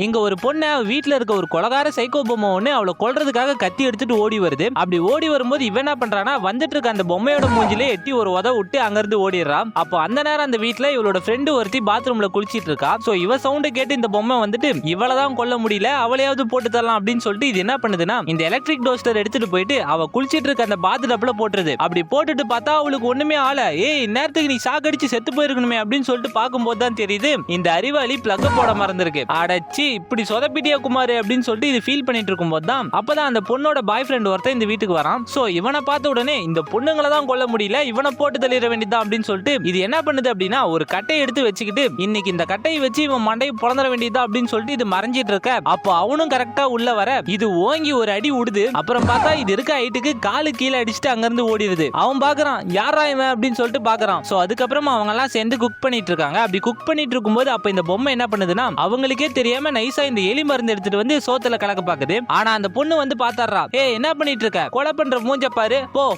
இங்க ஒரு பொண்ணு வீட்டுல இருக்க ஒரு கொலகார சைக்கோ பொம்மை ஒண்ணு அவளை கொல்றதுக்காக கத்தி எடுத்துட்டு ஓடி வருது. அப்படி ஓடி வரும்போது இவன் என்ன பண்றானா, வந்துட்டு இருக்க அந்த பொம்மையோட மூஞ்சிலே எட்டி ஒரு உத விட்டு அங்க இருந்து ஓடிடுறான். அப்போ அந்த நேரம் அந்த வீட்டுல இவளோட ஃப்ரெண்டு ஒருத்தி பாத்ரூம்ல குளிச்சிட்டு இருக்கா. சோ இவ சவுண்ட் கேட்டு இந்த பொம்மை வந்துட்டு இவளதான் கொல்ல முடியல, அவளையாவது போட்டு தரலாம் அப்படின்னு சொல்லிட்டு இது என்ன பண்ணுதுன்னா, இந்த எலக்ட்ரிக் டோஸ்டர் எடுத்துட்டு போயிட்டு அவ குளிச்சிட்டு இருக்க அந்த பாத் டப்ல போட்டுருது. அப்படி போட்டுட்டு பார்த்தா அவளுக்கு ஒண்ணுமே ஆள. இந்நேரத்துக்கு நீ சாக்கடிச்சு செத்து போயிருக்கணுமே அப்படின்னு சொல்லிட்டு பார்க்கும்போது தான் தெரியுது இந்த அறிவாளி பிளக்க போட மறந்துருக்கு. அடச்சி, இப்படி சொதப்பிட்டியா குமார் அப்படின்னு சொல்லிட்டு இது ஃபீல் பண்ணிட்டு இருக்கும்போது தான் அப்பதான் அந்த பொண்ணோட பாய் ஃப்ரெண்ட் ஒருத்தன் இந்த வீட்டுக்கு வரான். சோ இவனை பார்த்த உடனே இந்த பொண்ணுங்களை தான் கொல்ல முடியல, இவனை போட்டு தள்ளிட வேண்டியதான் அப்படின்னு சொல்லிட்டு இது என்ன பண்ணுது அப்படின்னா, ஒரு கட்டையை எடுத்து வச்சுக்கிட்டு இன்னைக்கு இந்த கட்டையை வச்சு இவன் மண்டையை பொழந்துட வேண்டியதா அப்படின்னு சொல்லிட்டு இது மறைஞ்சிட்டு இருக்க. அப்போ அவனும் கரெக்டா உள்ள வர இது ஓங்கி ஒரு அடி விடுது. அப்புறம் பார்த்தா இது இருக்க ஹைட்டுக்கு காலு கீழே அடிச்சுட்டு அங்க இருந்து ஓடிடுது. அவன் பாக்குறான் யாரா இவன் அப்படின்னு சொல்லிட்டு பாக்குறான். சோ அதுக்கப்புறம் அவங்க எல்லாம் சேர்ந்து குக் பண்ணிட்டு இருக்காங்க. அப்படி குக் பண்ணிட்டு இருக்கும்போது அப்ப இந்த பொம்மை என்ன பண்ணுதுன்னா, அவங்களுக்கே தெரியாம நைஸா இந்த எலி மருந்து எடுத்துட்டு வந்து சோத்துல கலக்க பாக்குது. ஆனா அந்த பொண்ணு வந்து பாத்தாரா, என்ன பண்ணிட்டு இருக்க, கொலை பண்ற மூஞ்ச பாரு,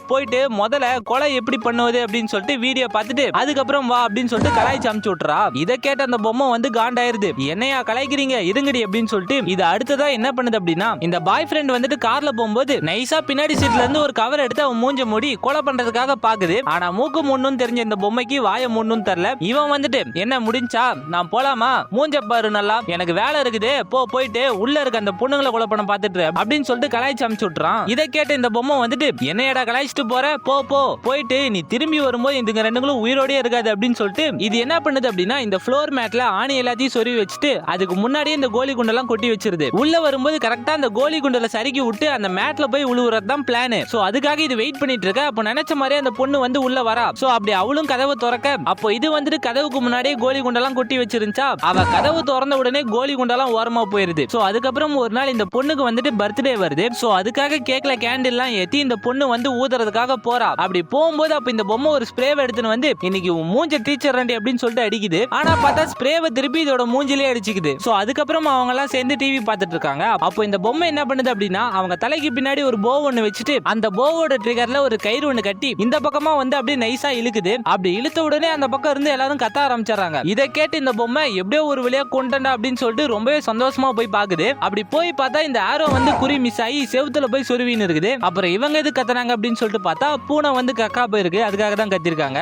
போயிட்டு முதல்ல கொலை எப்படி பண்ணுவது அப்படின்னு சொல்லிட்டு வீடியோ பார்த்துட்டு அதுக்கப்புறம் வா அப்படின்னு சொல்லிட்டு கலாய்ச்சி அமுச்சு விட்டுறா. இதை கேட்ட அந்த பொம்மை வந்து காண்டாயிருது. என்னையா கலாய்க்கிறீங்க, இருங்கடி அப்படின்னு சொல்லிட்டு இது அடுத்ததா என்ன பண்ணுது அப்படின்னா, இந்த பாய் ஃப்ரெண்ட் வந்துட்டு கார்ல போகும்போது நைஸா பின்னாடி சீட்ல இருந்து ஒரு கவர் எடுத்து அவன் மூஞ்ச மூடி கொலை பண்றதுக்காக பாக்குது. ஆனா மூக்கு முன்னும் தெரிஞ்ச இந்த பொம்மைக்கு வாய முன்னும் தெரியல. இவன் வந்துட்டு என்ன முடிஞ்சா நான் போலாமா, மூஞ்ச பாரு நல்லா, எனக்கு வேலை இருக்குது, போயிட்டு உள்ள இருக்க அந்த பொண்ணுங்களை கொலை பண்ண பாத்துட்டு அப்படின்னு சொல்லிட்டு கலாய்ச்சி அமுச்சு விட்டுறான். இதை கேட்ட இந்த பொம்மை வந்துட்டு என்னையடா கலாய்ச்சிட்டு போற, போயிட்டு நீ திரும்பி வரும்போது இந்த ரெண்டுங்களும் உயிரோடயே இருக்காது அப்படின்னு சொல்லிட்டு இது என்ன பண்ணுது அப்படின்னா, இந்த ஃப்ளோர் மேட்ல ஆணி எல்லாத்தையும் சொருவி வச்சுட்டு அதுக்கு முன்னாடியே இந்த கோலி குண்டெல்லாம் கொட்டி வச்சிருது. உள்ள வரும்போது கரெக்டா அந்த கோலி குண்டல சறுக்கி விட்டு அந்த மேட்ல போய் உழுவுறது தான் பிளான். சோ அதுக்காக இது வெயிட் பண்ணிட்டு இருக்க. அப்ப நினைச்ச மாதிரி அந்த பொண்ணு வந்து உள்ள வரா. சோ அப்படி அவளும் கதவை திறக்க, அப்போ இது வந்துட்டு கதவுக்கு முன்னாடியே கோலி குண்டெல்லாம் கொட்டி வச்சிருந்துச்சா, அவ கதவு திறந்த உடனே கோலி குண்டெல்லாம் ஓரமா போயிருது. சோ அதுக்கப்புறம் ஒரு நாள் இந்த பொண்ணுக்கு வந்துட்டு பர்த்டே வருது. சோ அதுக்காக கேக்ல கேண்டில் எல்லாம் ஏத்தி இந்த பொண்ணு வந்து ஊதுறதுக்காக போறா. அப்படி போகும்போது அப்ப இந்த பொம்மை ஒரு ஸ்ப்ரேவை எடுத்துன்னு வந்து இன்னைக்கு மூஞ்ச டீச்சர் ரெண்டி அப்படின்னு சொல்லிட்டு அடிக்குது. ஆனா பார்த்தா ஸ்ப்ரேவை திருப்பி இதோட மூஞ்சிலே அடிச்சுக்குது. சோ அதுக்கப்புறம் அவங்க எல்லாம் சேர்ந்து டிவி பார்த்துட்டு இருக்காங்க. அப்போ இந்த பொம்மை என்ன பண்ணுது அப்படின்னா, அவங்க தலைக்கு பின்னாடி ஒரு போ ஒண்ணு வச்சுட்டு அந்த போவோட ட்ரிகர்ல ஒரு கயிறு ஒண்ணு கட்டி இந்த பக்கமா வந்து அப்படியே நைஸா இழுக்குது. அப்படி இழுத்த உடனே அந்த பக்கம் இருந்து எல்லாரும் கத்த ஆரம்பிச்சாங்க. இதை கேட்டு இந்த பொம்மை எப்படியோ ஒரு வழியா கொண்டா அப்படின்னு சொல்லிட்டு ரொம்பவே சந்தோஷமா போய் பாக்குது. அப்படி போய் பார்த்தா இந்த ஆரோ வந்து குறி மிஸ் ஆகி செவுத்துல போய் சொருவின்னு இருக்குது. அப்புறம் இவங்க எது கத்துறாங்க அப்படின்னு சொல்லிட்டு பார்த்தா பூனை வந்து கக்கா போயிருக்கு, அதுக்காக தான் கத்திருக்காங்க.